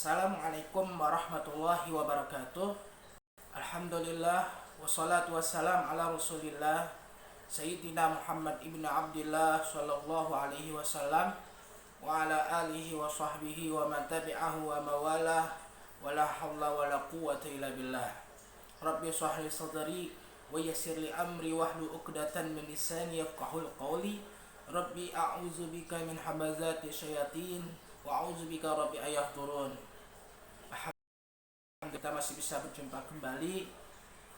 Assalamualaikum warahmatullahi wabarakatuh. Alhamdulillah wassalatu wassalam ala Rasulillah Sayyidina Muhammad ibn Abdillah sallallahu alaihi wasallam wa ala alihi wa sahbihi wa man tabi'ahu wa mawalah wa la hawla wa la quwwata illa billah. Rabbi shrah li sadri wa yassir li amri wahlul 'uqdatan min lisani yafqahul qawli. Rabbi a'udzu bika min hamazati syayatin wa a'udzu bika rabbi ayahdurun. Kita masih bisa berjumpa kembali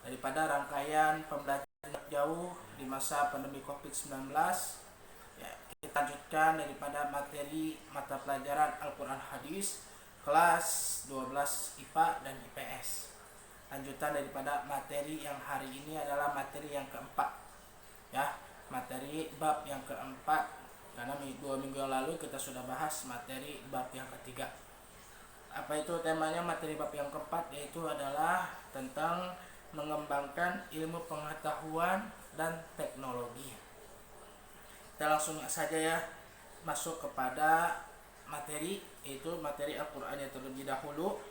daripada rangkaian pembelajaran jauh di masa pandemi COVID-19. Ya, kita lanjutkan daripada materi mata pelajaran Al-Quran Hadis kelas 12 IPA dan IPS. Lanjutan daripada materi yang hari ini adalah materi yang keempat. Ya, materi bab yang keempat, karena 2 minggu yang lalu kita sudah bahas materi bab yang ketiga. Apa itu temanya materi bab yang keempat? Yaitu adalah tentang mengembangkan ilmu pengetahuan dan teknologi. Kita langsung saja ya masuk kepada materi, yaitu materi Al-Quran yang terlebih dahulu,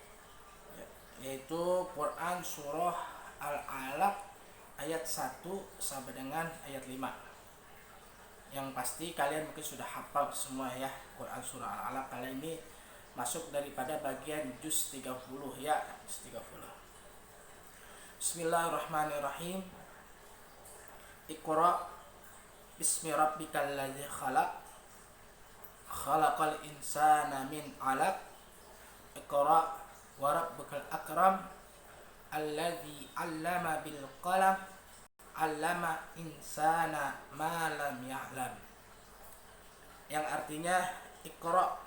yaitu Quran surah Al-Alaq ayat 1 sampai dengan ayat 5. Yang pasti kalian mungkin sudah hafal semua ya Quran surah Al-Alaq kali ini masuk daripada bagian juz 30 ya, juz 30. Bismillahirrahmanirrahim. Iqra bismi rabbikal ladzi khalaq, khalaqal insana min 'alaq. Iqra wa rabbukal akram, alladzi 'allama bil qalam, 'allama insana ma lam ya'lam. Yang artinya Iqra,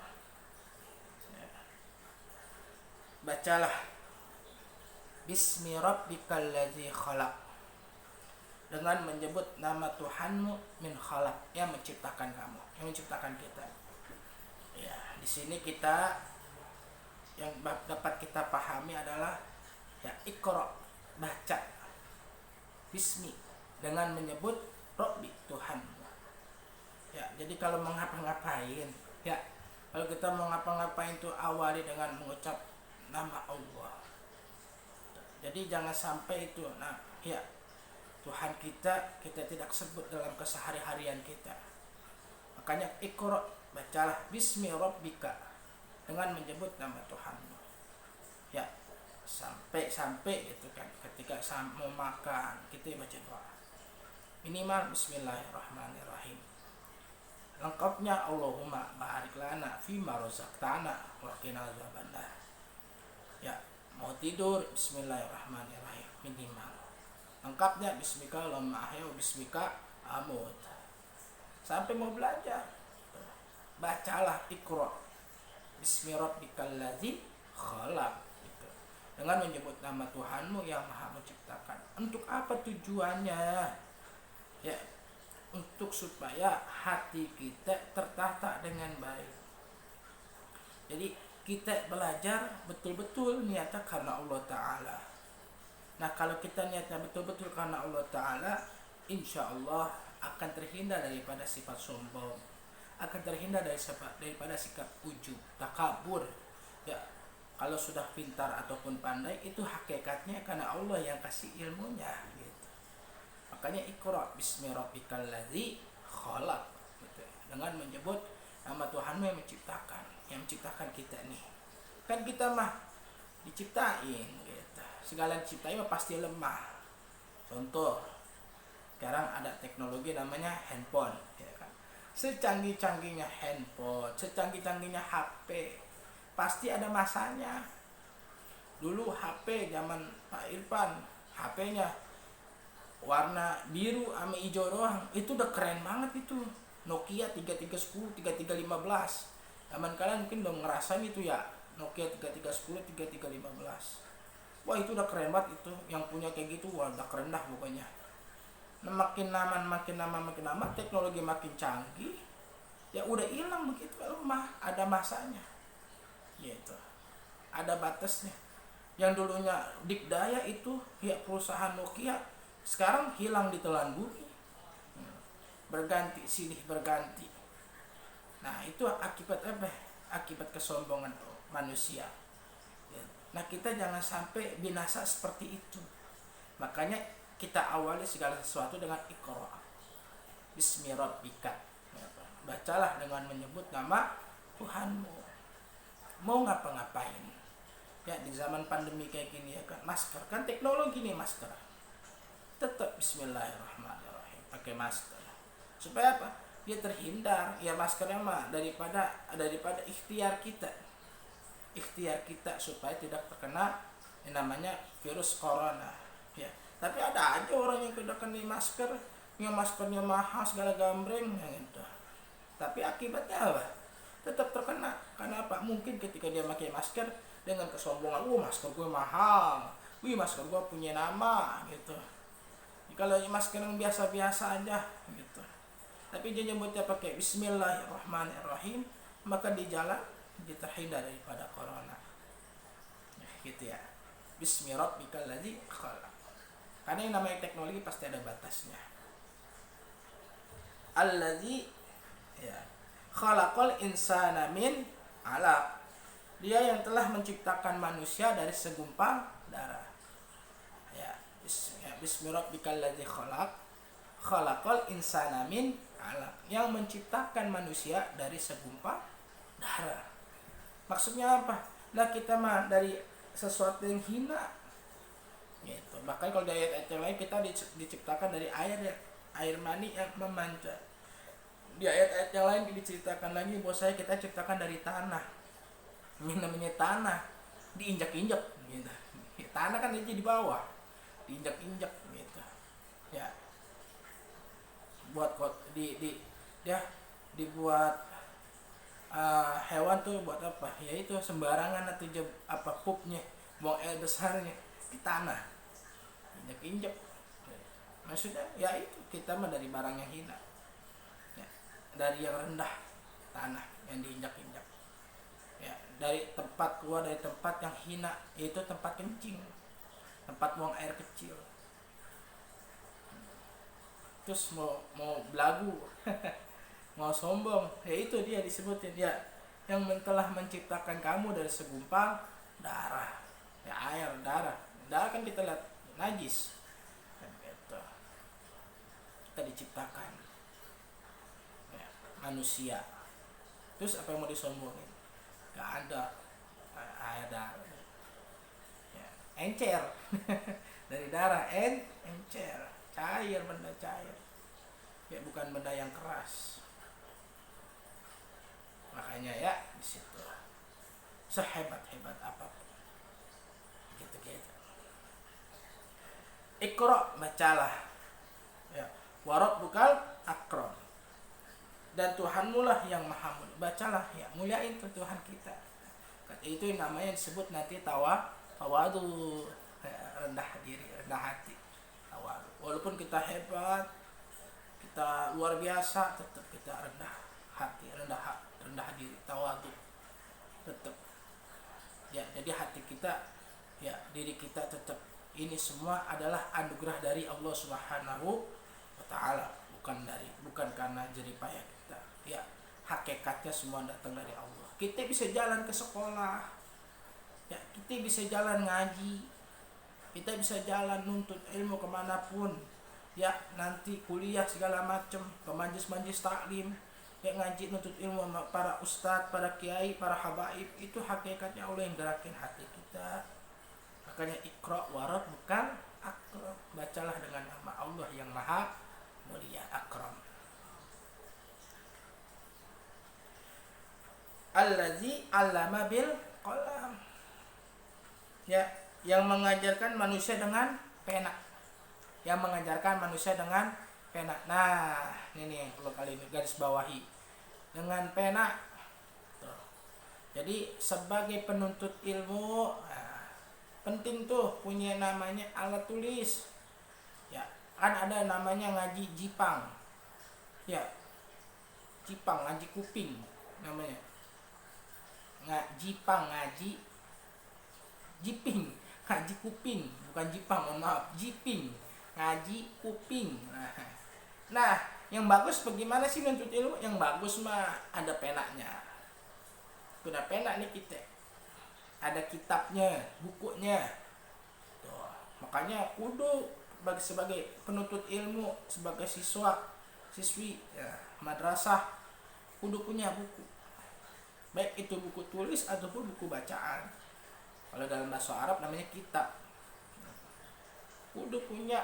bacalah, bismi rabbikal ladzi khalaq, dengan menyebut nama Tuhanmu, min khalaq, yang menciptakan kamu, yang menciptakan kita. Ya, di sini kita yang dapat kita pahami adalah ya Iqra, baca, bismi, dengan menyebut Rabbi, Tuhanmu. Ya, jadi kalau mau ngapa-ngapain, ya kalau kita mau ngapa-ngapain itu awali dengan mengucap nama Allah. Jadi jangan sampai itu ya Tuhan kita tidak sebut dalam kesehari-harian kita. Makanya Iqra, bacalah, bismi rabbika, dengan menyebut nama Tuhanmu. Ya, sampai gitu kan, ketika mau makan kita baca doa. Minimal bismillahirrahmanirrahim. Lengkapnya Allahumma barik lana fima razaqtana wa qina azabannar. Ya, mau tidur bismillahirrahmanirrahim minimal. Lengkapnya bismika Allahumma ahya wa bismika amut. Sampai mau belajar, bacalah Iqra bismi rabbikal ladzi khalaq, gitu, dengan menyebut nama Tuhanmu yang Maha Menciptakan. Untuk apa tujuannya? Ya, untuk supaya hati kita tertata dengan baik. Jadi kita belajar betul-betul niatnya karena Allah Ta'ala. Nah, kalau kita niatnya betul-betul karena Allah Ta'ala, insya Allah akan terhindar daripada sifat sombong, akan terhindar daripada sikap ujub, takabur. Ya, kalau sudah pintar ataupun pandai, itu hakikatnya karena Allah yang kasih ilmunya, gitu. Makanya Iqra bismi rabbikal ladzi khalaq, gitu, dengan menyebut nama Tuhanmu yang menciptakan kita nih. Kan kita mah diciptain, gitu. Segala diciptain mah pasti lemah. Contoh, sekarang ada teknologi namanya handphone, ya kan. Secanggih-canggihnya handphone, secanggih-canggihnya HP, pasti ada masanya. Dulu HP zaman Pak Irfan, HP-nya warna biru sama hijau doang, itu udah keren banget itu. Nokia 3310, 3315. Zaman kalian mungkin udah ngerasain itu ya, Nokia 3310, 3315. Wah, itu udah keren banget itu. Yang punya kayak gitu, wah udah keren dah pokoknya. Nah, makin lama teknologi makin canggih, ya udah hilang begitu, lemah, ada masanya. Gitu. Ada batasnya. Yang dulunya dikdaya itu ya perusahaan Nokia, sekarang hilang di telan bumi. Berganti silih berganti. Nah, itu akibat apa? Akibat kesombongan manusia. Nah, kita jangan sampai binasa seperti itu. Makanya kita awali segala sesuatu dengan Iqra. Bismi rabbika. Bacalah dengan menyebut nama Tuhanmu. Mau ngapa-ngapain. Ya, di zaman pandemi kayak gini ya kan, masker kan teknologi nih, masker. Tetap bismillahirrahmanirrahim, pakai masker. Supaya apa? Dia terhindar. Ya, maskernya mah daripada ikhtiar kita. Ikhtiar kita supaya tidak terkena yang namanya virus corona. Ya. Tapi ada aja orang yang tidak kena masker, yang maskernya mahal segala gambreng gitu. Tapi akibatnya apa? Tetap terkena. Karena apa? Mungkin ketika dia pakai masker dengan kesombongan, masker gue mahal, masker gue punya nama gitu. Kalau masker yang biasa-biasa aja gitu, tapi dia nyebutnya pakai bismillahirrahmanirrahim, maka di jalan dia terhindar daripada corona. Gitu ya. Bismi rabbikal ladzi khalaq. Karena yang namanya teknologi pasti ada batasnya. Alladzi ya khalaqal insana min 'alaq. Dia yang telah menciptakan manusia dari segumpal darah. Ya, bismi rabbikal ladzi khalaq. Khalaqal insana min 'alaq. Yang menciptakan manusia dari segumpal darah. Maksudnya apa? Nah, kita mah dari sesuatu yang hina. Gitu. Bahkan kalau di ayat-ayat yang lain kita diciptakan dari air mani yang memancar. Di ayat-ayat yang lain diceritakan lagi bahwa kita ciptakan dari tanah. Ini namanya tanah, diinjak-injak gitu. Tanah kan aja di bawah, diinjak-injak gitu. Ya. Buat dibuat hewan tuh buat apa? Ya itu sembarangan atau pupnya, buang air besarnya di tanah. Injak-injak. Maksudnya ya itu, kita mah dari barang yang hina. Ya, dari yang rendah, tanah yang diinjak-injak. Ya, dari tempat keluar dari tempat yang hina, yaitu tempat kencing, tempat buang air kecil. Terus mau belagu mau sombong, ya itu dia disebutin ya, yang telah menciptakan kamu dari segumpal darah. Ya, air, darah kan kita lihat najis kan gitu. Kita diciptakan ya, manusia. Terus apa yang mau disombongin? Gak ada air darah ya, encer dari darah, encer, cair, benda cair ya, bukan benda yang keras. Makanya ya di situ sehebat-hebat apapun gitu. Iqra, bacalah ya, warabbukal akram, dan Tuhanmu lah yang maha mulia. Bacalah ya, muliain Tuhan kita. Itu yang namanya disebut nanti tawadu, rendah diri, rendah hati. Tawadu. Walaupun kita hebat, kita luar biasa, tetap kita rendah hati, rendah diri, tawadu. Tetap. Ya, jadi hati kita, ya diri kita tetap, ini semua adalah anugerah dari Allah Subhanahu wa taala, bukan karena jerih payah kita. Ya, hakikatnya semua datang dari Allah. Kita bisa jalan ke sekolah. Ya, kita bisa jalan ngaji. Kita bisa jalan nuntut ilmu kemanapun. Ya, nanti kuliah segala macam, ke majlis-majlis taklim, ya ngaji nuntut ilmu sama para ustadz, para kiai, para habaib. Itu hakikatnya Allah yang gerakin hati kita. Makanya Iqra warabbukal akram, bacalah dengan nama Allah yang maha mulia, akram. Allazi 'allama bil qalam. Ya, yang mengajarkan manusia dengan pena. Yang mengajarkan manusia dengan pena. Nah, ini yang perlu kali ini garis bawahi. Dengan pena. Tuh. Jadi sebagai penuntut ilmu, penting tuh punya namanya alat tulis. Ya, kan ada namanya ngaji jipang. Ya. Jipang, ngaji kuping namanya. Ngaji jiping, ngaji kuping, bukan jipang, mohon maaf, jiping, ngaji kuping. Nah, yang bagus bagaimana sih nuntut ilmu? Yang bagus mah ada penanya. Guna pena nih kita. ada kitabnya, bukunya. Tuh. Makanya kudu sebagai penuntut ilmu, sebagai siswi ya, madrasah, kudu punya buku. Baik itu buku tulis ataupun buku bacaan. Kalau dalam bahasa Arab namanya kitab. Kudu punya,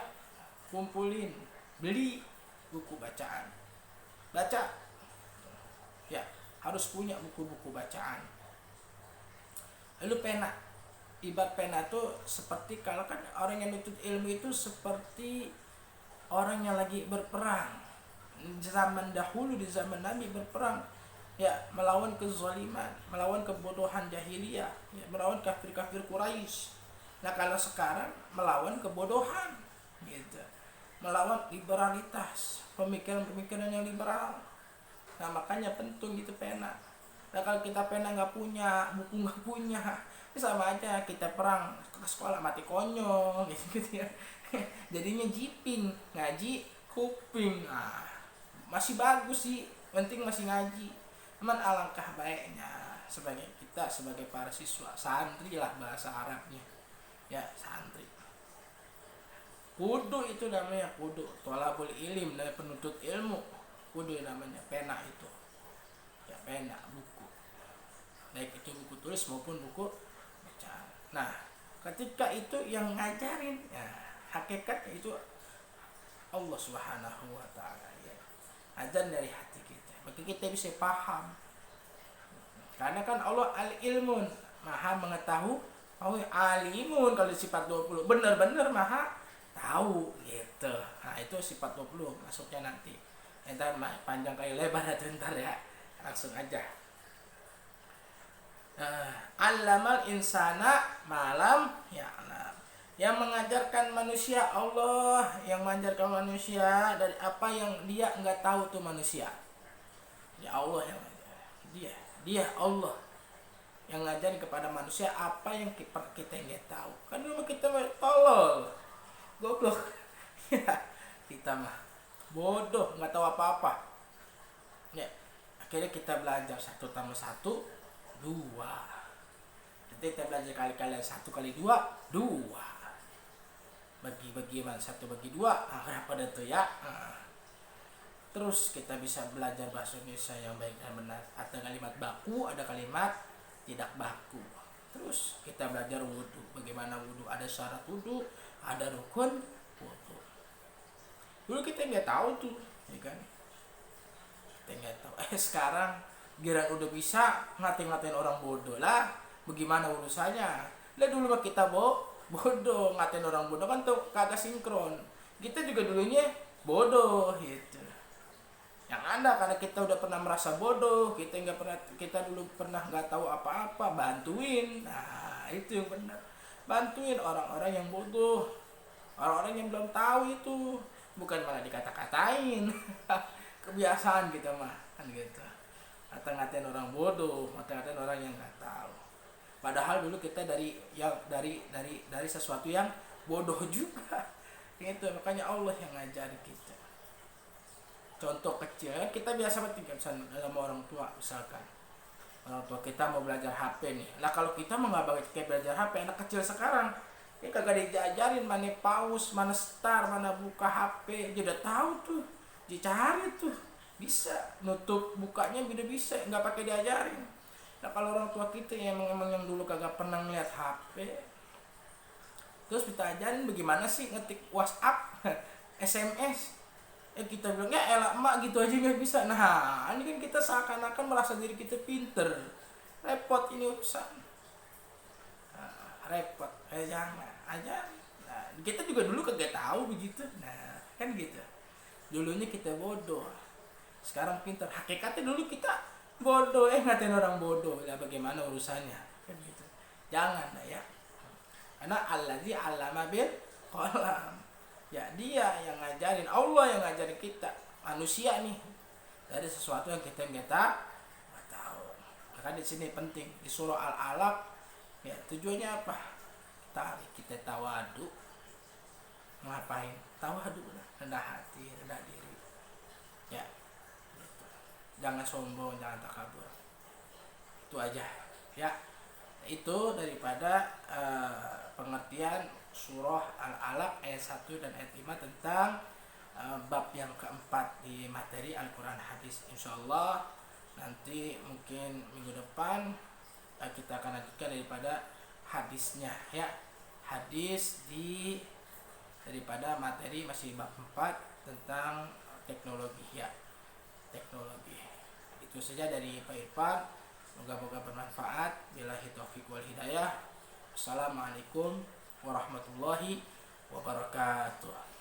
kumpulin, beli buku bacaan. Baca. Ya, harus punya buku-buku bacaan. Lalu pena. Ibarat pena itu seperti, kalau kan orang yang menuntut ilmu itu seperti orang yang lagi berperang. Zaman dahulu, di zaman Nabi berperang, ya, melawan kezaliman, melawan kebodohan jahiliyah, ya, melawan kafir-kafir Quraisy. Nah, kalau sekarang melawan kebodohan, gitu, melawan liberalitas, pemikiran-pemikiran yang liberal. Nah, makanya penting gitu pena. Nah, kalau kita pena nggak punya, buku nggak punya, sama aja kita perang ke sekolah mati konyol gitu ya. Jadinya jiping, ngaji kuping. Nah, masih bagus sih, penting masih ngaji. Cuman alangkah baiknya sebagai kita, sebagai para siswa, santri lah bahasa Arabnya, ya, santri, kudu itu namanya, kudu thalabul ilim, dari penuntut ilmu, kudu namanya pena itu, ya, pena, buku, baik itu buku tulis maupun buku bacaan. Nah, ketika itu yang ngajarin, ya, hakikatnya itu Allah Subhanahu wa Ta'ala, ya, azan dari hati kita, maka kita bisa paham. Karena kan Allah al-ilmun, maha mengetahui. Oh, alimun kalau sifat 20, benar-benar maha tahu gitu. Nah, itu sifat 20 masuknya nanti. Entar panjang kali lebar itu ntar ya. Langsung aja. Allamal insana malam ya, yang mengajarkan manusia, Allah yang mengajarkan manusia dari apa yang dia nggak tahu tuh manusia. Ya, Allah yang mengajar. Dia Allah yang ngajarin kepada manusia apa yang kita nggak tahu. Kan dulu kita tolol, goblok, ya, kita mah bodoh, nggak tahu apa-apa. Ya, akhirnya kita belajar 1+1 2. Nanti kita belajar kali-kalian 1 kali 2 2. Bagi-bagi 1 bagi 2, berapa dah tuh ya? Terus kita bisa belajar bahasa Indonesia yang baik dan benar. Ada kalimat baku, ada kalimat tidak baku. Terus kita belajar wudhu, bagaimana wudhu, ada syarat wudhu, ada rukun wudhu. Dulu kita nggak tahu tuh, ya kan? Kita nggak tahu. Sekarang giran udah bisa ngatain orang bodoh lah. Bagaimana urusannya? Lah dulu mah kita bodoh, ngatain orang bodoh kan tuh kagak sinkron. Kita juga dulunya bodoh gitu. Yang ada karena kita udah pernah merasa bodoh, kita dulu pernah nggak tahu apa-apa, bantuin. Nah, itu yang benar, bantuin orang-orang yang bodoh, orang-orang yang belum tahu itu, bukan malah dikata-katain. Kebiasaan kita mah kan gitu, ngatain orang bodoh, ngatain orang yang nggak tahu, padahal dulu kita dari sesuatu yang bodoh juga gitu. Makanya Allah yang ngajari kita. Contoh kecil, kita biasa tinggal sama orang tua, misalkan orang tua kita mau belajar HP nih. Lah kalau kita mau nggak kayak belajar HP, anak kecil sekarang ya kagak diajarin mana pause, mana start, mana buka HP, dia udah tahu tuh, dicari tuh, bisa nutup bukanya udah bisa, nggak pakai diajarin. Nah, kalau orang tua kita emang yang dulu kagak pernah ngeliat HP, terus kita ajarin bagaimana sih ngetik WhatsApp, SMS. Kita bilang ya elah emak gitu aja nggak bisa. Nah, ini kan kita seakan-akan merasa diri kita pinter. Repot ini urusan. Nah, repot. Jangan aja. Nah, kita juga dulu kagak tahu begitu. Nah, kan gitu. Dulunya kita bodoh, sekarang pinter. Hakikatnya dulu kita bodoh, ngatain orang bodoh. Ya bagaimana urusannya? Kan gitu. Jangan lah ya. Karena allazi 'allama bil qalam. Ya, dia yang ngajarin, Allah yang ngajarin kita, manusia nih, dari sesuatu yang kita nggak tahu. Maka di sini penting di surah Al-Alaq, ya, tujuannya apa? Kita tawadu. Ngapain? Tawadu, rendah hati, rendah diri. Ya, gitu. Jangan sombong, jangan takabur. Itu aja, ya. Itu daripada pengertian surah Al-Alaq ayat 1 dan ayat 5 tentang bab yang keempat di materi Al-Quran hadis. Insyaallah nanti mungkin minggu depan kita akan lanjutkan daripada hadisnya ya. Hadis daripada materi masih bab 4 tentang teknologi ya. Teknologi. Itu saja dari Pak Irfan. Moga-moga bermanfaat. Billahi taufiq wal hidayah. Assalamualaikum warahmatullahi wabarakatuh.